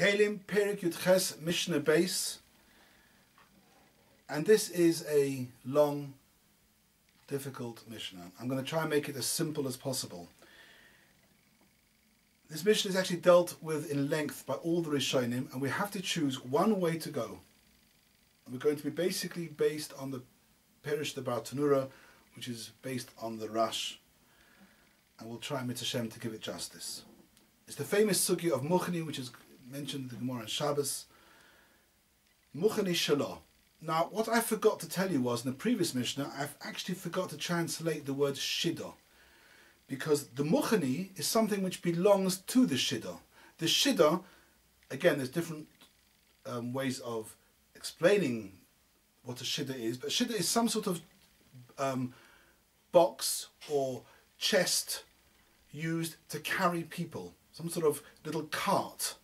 Kelim, Perik Yud Ches, Mishnah base. And this is a long, difficult Mishnah. I'm going to try and make it as simple as possible. This Mishnah is actually dealt with in length by all the Rishonim, and we have to choose one way to go. And we're going to be basically based on the Perish the Bartanura, which is based on the Rash. And we'll try Mitzvah Shem to give it justice. It's the famous sugya of Muchani, which is mentioned in the Gemara on Shabbos. Muchani Shalah. Now, what I forgot to tell you was, in the previous Mishnah, I've actually forgot to translate the word Shiddah. Because the Muchani is something which belongs to the Shiddah. The Shiddah, again, there's different ways of explaining what a Shiddah is, but Shiddah is some sort of box or chest used to carry people. Some sort of little cart.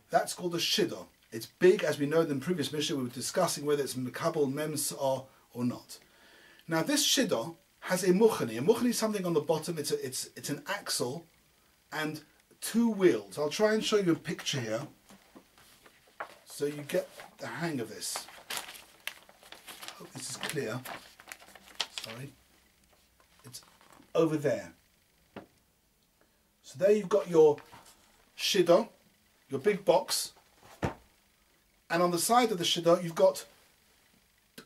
That's called a Shiddah. It's big, as we know in the previous Mishnah, we were discussing whether it's Mekabel, Memsa'ah or not. Now this Shiddah has a Muchani. A Muchani is something on the bottom, it's an axle and two wheels. I'll try and show you a picture here so you get the hang of this. I hope this is clear. Sorry. It's over there. So there you've got your Shiddah, your big box. And on the side of the Shiddah, you've got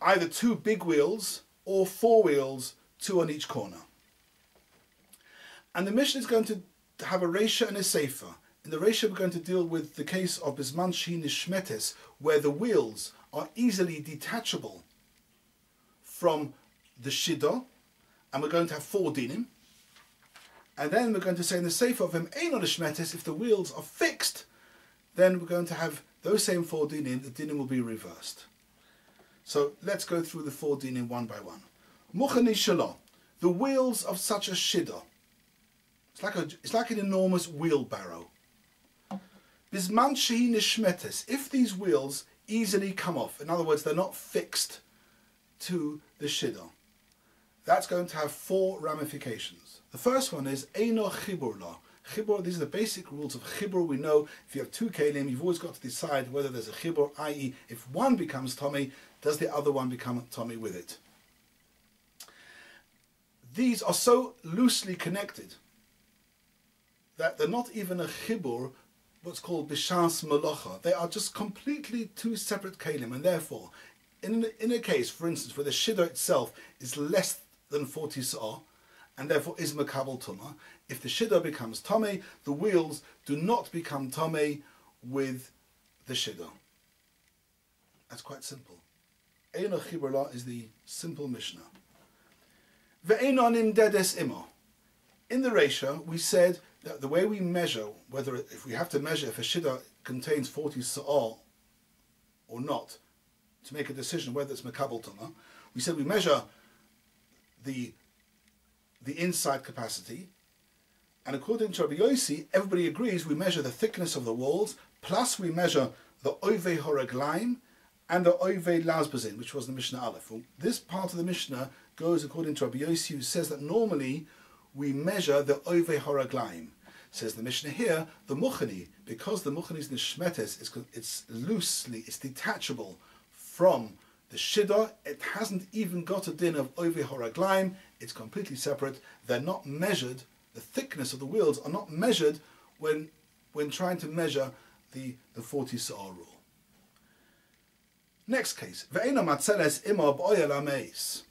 either two big wheels or four wheels, two on each corner. And the Mishnah is going to have a Reisha and a Sefer. In the Reisha, we're going to deal with the case of Bisman Shein Nishmetes, where the wheels are easily detachable from the Shiddah, and we're going to have four dinim. And then we're going to say in the Sefer of Em Ein Nishmetes, if the wheels are fixed, then we're going to have those same four dinim, the dinim will be reversed. So let's go through the four dinim one by one. Muchani Shalah, the wheels of such a Shiddah. It's like an enormous wheelbarrow. Bisman shehi nishmetes, if these wheels easily come off, in other words, they're not fixed to the Shiddah, that's going to have four ramifications. The first one is Eino Chibur La. Chibur, these are the basic rules of Chibur. We know if you have two kelim, you've always got to decide whether there's a Chibur, i.e. if one becomes Tommy, does the other one become Tommy with it? These are so loosely connected that they're not even a Chibur, what's called Bishas Malacha. They are just completely two separate kelim, and therefore, in a case, for instance, where the Shiddah itself is less than 40 sa'ah, and therefore is Makabel Tumah, if the Shiddah becomes Tomei, the wheels do not become Tomei with the Shiddah. That's quite simple. Eino Chibur La is the simple Mishnah. Ve'einonim dedes imo. In the Reisha, we said that the way we measure, whether if we have to measure if a Shiddah contains 40 sa'ah or not, to make a decision whether it's Makabel Tumah, we said we measure the inside capacity, and according to Rabbi Yossi, everybody agrees we measure the thickness of the walls, plus we measure the Ovei Horaglaim and the Ovei Lazbazin, which was the Mishnah Aleph. Well, this part of the Mishnah goes according to Rabbi Yossi, who says that normally we measure the Ovei Horaglaim. Says the Mishnah here, the Muchani, because the Muchani is Nishmetes, it's loosely, it's detachable from the Shiddah, it hasn't even got a din of Ovei Horaglaim, it's completely separate. They're not measured, the thickness of the wheels are not measured when trying to measure the 40 sa'ah rule. Next case, Ve'ena matzeles ima b'oyel ameis.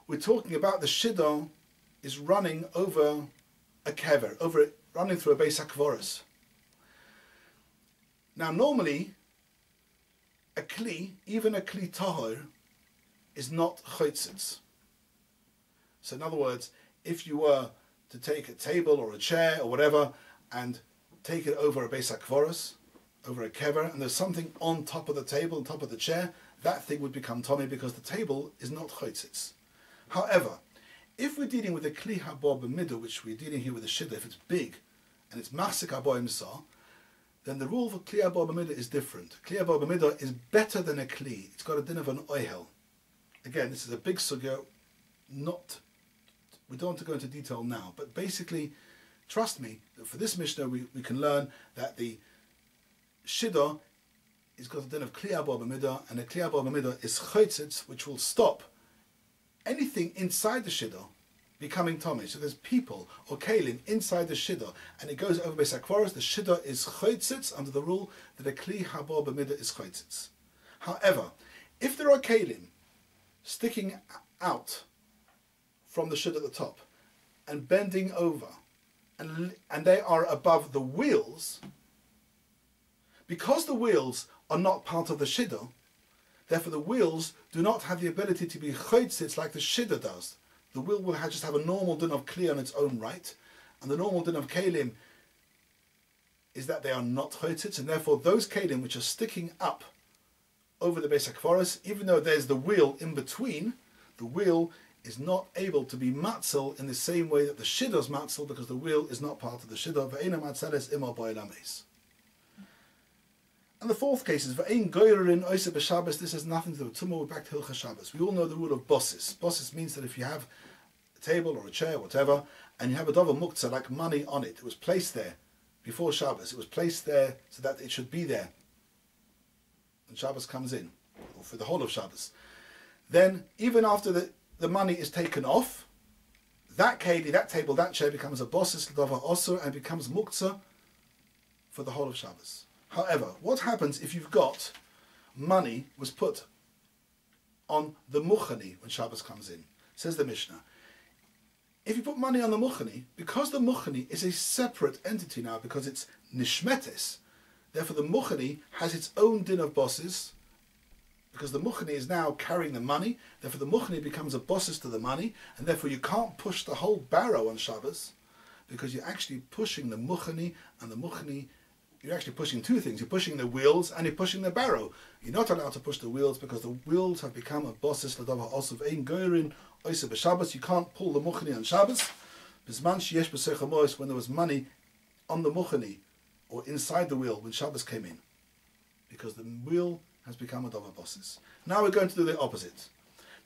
We're talking about the Shiddah is running over a kever, running through a beis hakvoros. Now normally, a kli, even a kli tahor, is not chotzitz. So in other words, if you were to take a table or a chair or whatever and take it over a beis hakvoros, over a kever, and there's something on top of the table, on top of the chair, that thing would become tommy because the table is not chotzitz. However, if we're dealing with a kli habo b'middle, which we're dealing here with a shidduch, if it's big and it's machzik habo imsah, then the rule for kli habo b'middle is different. Kli habo b'middle is better than a kli. It's got a din of an oihel. Again, this is a big sugya. We don't want to go into detail now, but basically, trust me, for this Mishnah we can learn that the shidduch is got a din of kli haba b'midah, and a kli haba b'midah is chotzitz, which will stop anything inside the shidduch becoming tomei. So there's people or kelim inside the shidduch, and it goes over Beis HaKvaros. The shidduch is chotzitz under the rule that a kli haba b'midah is chotzitz. However, if there are kelim sticking out from the shidduch at the top and bending over, and they are above the wheels, because the wheels are not part of the shidduch, therefore the wheels do not have the ability to be chotzitz like the shidduch does. The wheel will just have a normal din of kli on its own right, and the normal din of kelim is that they are not chotzitz, and therefore those kelim which are sticking up over the Beis HaKvaros, even though there's the wheel in between, the wheel is not able to be matzel in the same way that the shidduch is matzel, because the wheel is not part of the shidduch. Ve'ena matzeles ima ba'olam eis. And the fourth case is ve'ein goyrin oise b'Shabbos. This has nothing to do with tumah. We're back to Hilchas Shabbos. We all know the rule of bosses. Bosses means that if you have a table or a chair, whatever, and you have a davar muktzah like money on it, it was placed there before Shabbos. It was placed there so that it should be there when Shabbos comes in, or for the whole of Shabbos. Then, even after the money is taken off, that keli, that table, that chair becomes a bosses l'davar osur and becomes muktzah for the whole of Shabbos. However, what happens if you've got money was put on the muchani when Shabbos comes in? Says the Mishnah. If you put money on the muchani, because the muchani is a separate entity now, because it's nishmetes, therefore the muchani has its own din of bosses, because the muchani is now carrying the money, therefore the muchani becomes a bosses to the money, and therefore you can't push the whole barrow on Shabbos, because you're actually pushing the muchani, and the muchani, you're actually pushing two things. You're pushing the wheels and you're pushing the barrow. You're not allowed to push the wheels because the wheels have become a bosses l'davar osur ein goyrin oise b'Shabbos. You can't pull the muchani on Shabbos. Bisman sheyesh b'seicha mois, when there was money on the muchani or inside the wheel when Shabbos came in, because the wheel has become a davar bosses. Now we're going to do the opposite.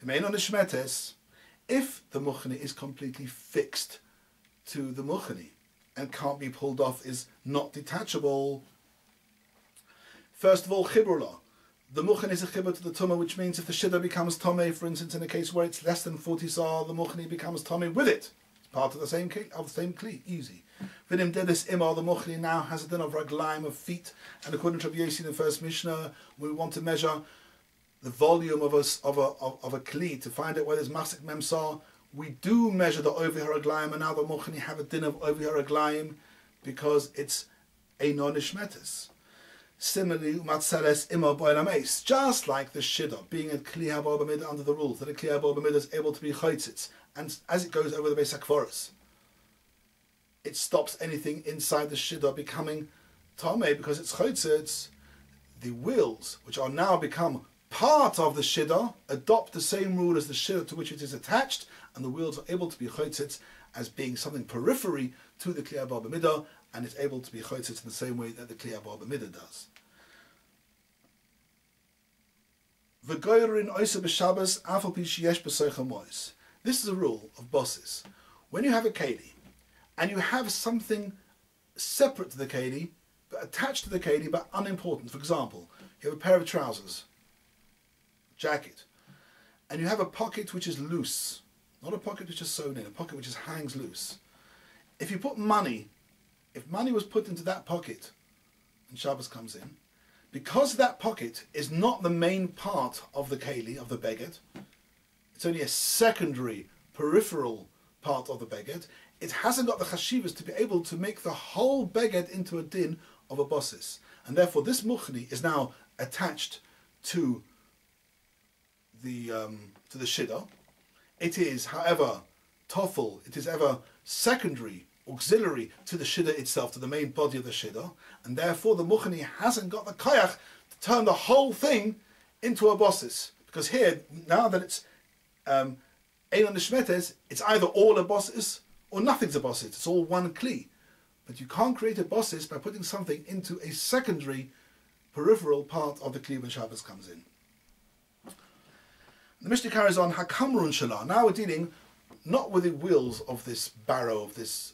The main on the shmetes, if the muchani is completely fixed to the muchani and can't be pulled off, is not detachable. First of all, chiburla. The muchani is a chibur to the tumah, which means if the shidduch becomes tomei, for instance, in a case where it's less than 40 sar, the muchani becomes tomei with it. It's part of the same kli, easy. Vinim dedis imar, the muchani now has a din of raglaim, of feet, and according to Rabbi Yossi in the first Mishnah, we want to measure the volume of a kli to find out whether it's masik memsar. We do measure the over haraglaim, and now the muchani have a din of over haraglaim because it's a non-ishmetis. Similarly, matzeles ima ba'olam eis, just like the shidduch being a kli haba b'midah under the rules that a kli haba b'midah is able to be chotzitz, and as it goes over the Beis HaKvaros, it stops anything inside the shidduch becoming tomei because it's chotzitz. The wheels, which are now become part of the shidduch, adopt the same rule as the shidduch to which it is attached, and the wheels are able to be chotzitz as being something periphery to the kli haba b'midah, and it's able to be chotzitz in the same way that the kli haba b'midah does. V'goyrin oise b'Shabbos afal pi sheyesh b'seicha mois. This is a rule of bosses. When you have a keli, and you have something separate to the keli, but attached to the keli, but unimportant. For example, you have a pair of trousers, jacket, and you have a pocket which is loose, not a pocket which is sewn in, a pocket which just hangs loose. If you put money, if money was put into that pocket and Shabbos comes in, because that pocket is not the main part of the keli, of the beged, it's only a secondary, peripheral part of the beged, it hasn't got the chashivas to be able to make the whole beged into a din of a bosses. And therefore this muchni is now attached to the shidduch. It is, however, toffel, it is ever secondary, auxiliary to the shidduch itself, to the main body of the shidduch, and therefore the muchni hasn't got the koyach to turn the whole thing into a bosses. Because here, now that it's ein on the shmetes, it's either all a bosses or nothing's a bosses. It's all one kli. But you can't create a bosses by putting something into a secondary, peripheral part of the kli when Shabbos comes in. The Mishnah carries on, Hakamrun Shalah. Now we're dealing not with the wheels of this barrow, of this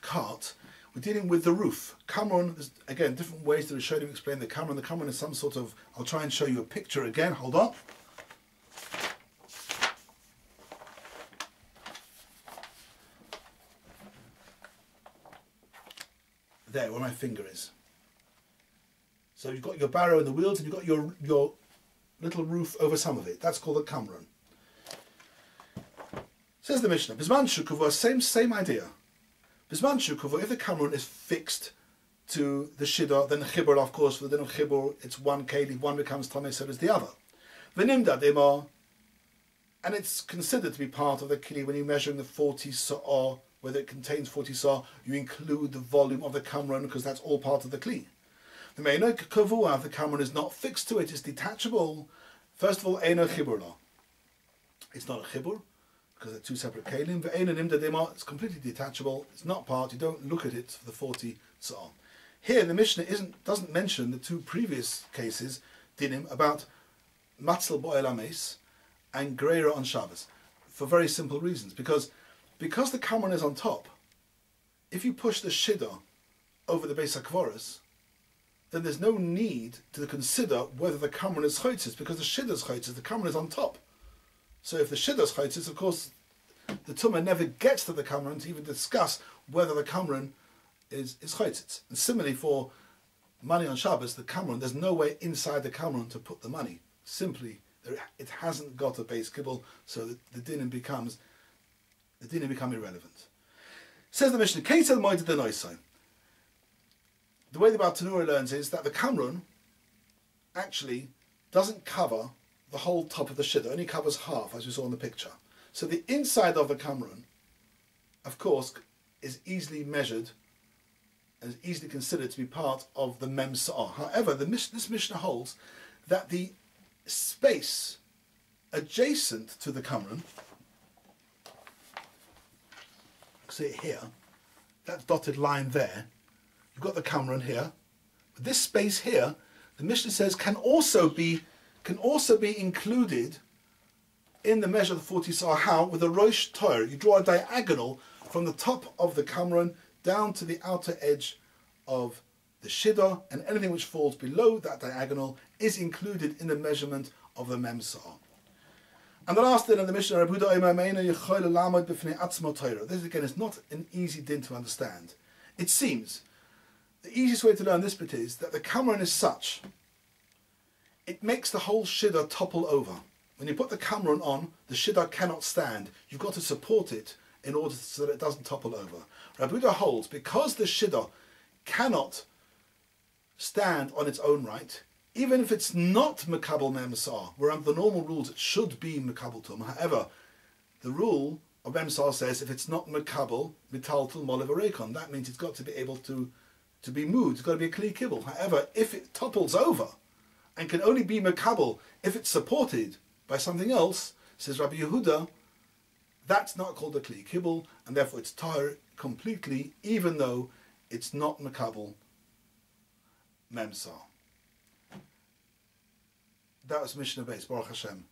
cart. we're dealing with the roof. Kamron, there's again different ways that Rishonim explain the Kamron. The Kamron is some sort of, I'll try and show you a picture again, hold on. There, where my finger is. So you've got your barrow and the wheels, and you've got your little roof over some of it. That's called a kamron. Says the Mishnah, Bisman Shukuvah, same idea. Bisman Shukuvah, if the kamron is fixed to the shiddur, then the chibur, of course, for the din of chibur, it's one keli, one becomes tameh, so does the other. V'nimda dema, and it's considered to be part of the keli when you're measuring the 40 sa'ah, whether it contains 40 sa'ah, you include the volume of the kamron because that's all part of the kli. The meino kavua, if the kamron is not fixed to it, it's detachable. First of all, eino chibur la. It's not a chibur because they're two separate kelim. Ve'eino nimda dema, it's completely detachable. It's not part. You don't look at it for the 40 sa'ah. Here, the Mishnah doesn't mention the two previous cases, dinim, about matzel bo'el ames and greira on Shabbos, for very simple reasons. Because the kamron is on top, if you push the shiddur over the Beis HaKvoros, then there's no need to consider whether the kamron is choitzis, because the shiddur is choitzis, the kamron is on top. So if the shiddur is choitzis, of course, the tumah never gets to the kamron to even discuss whether the kamron is choitzis. And similarly for money on Shabbos, the kamron, there's no way inside the kamron to put the money. Simply, it hasn't got a base kibble, so the dinim become irrelevant. Says the Mishnah, Keitel moed denoisai. The way the Baal Tanura learns is that the kamron actually doesn't cover the whole top of the shiddur, only covers half, as we saw in the picture. So the inside of the kamron, of course, is easily measured and is easily considered to be part of the mem sa'ah. However, this Mishnah holds that the space adjacent to the kamron, see it here, that dotted line there, you've got the kamron here, but this space here, the Mishnah says, can also be included in the measure of the 40 sa'ah. How? With a rosh toir. You draw a diagonal from the top of the kamron down to the outer edge of the shiddur, and anything which falls below that diagonal is included in the measurement of the mem sa'ah. And the last din of the Mishnah, this again is not an easy din to understand. It seems the easiest way to learn this bit is that the kamron is such, it makes the whole shiddur topple over. When you put the kamron on, the shiddur cannot stand. You've got to support it in order so that it doesn't topple over. Rabbi Yehuda holds, because the shiddur cannot stand on its own right, even if it's not Mekabel Mem Sa'ah, where under the normal rules it should be Mekabel Tum. However, the rule of Mem Sa'ah says if it's not Mekabel, Mitaltul Molev Arekon, that means it's got to be able to be moved. It's got to be a Kli Kibble. However, if it topples over and can only be Mekabel if it's supported by something else, says Rabbi Yehuda, that's not called a Kli Kibble, and therefore it's tar completely, even though it's not Mekabel Mem Sa'ah. That was Mishnah Beis, Baruch Hashem.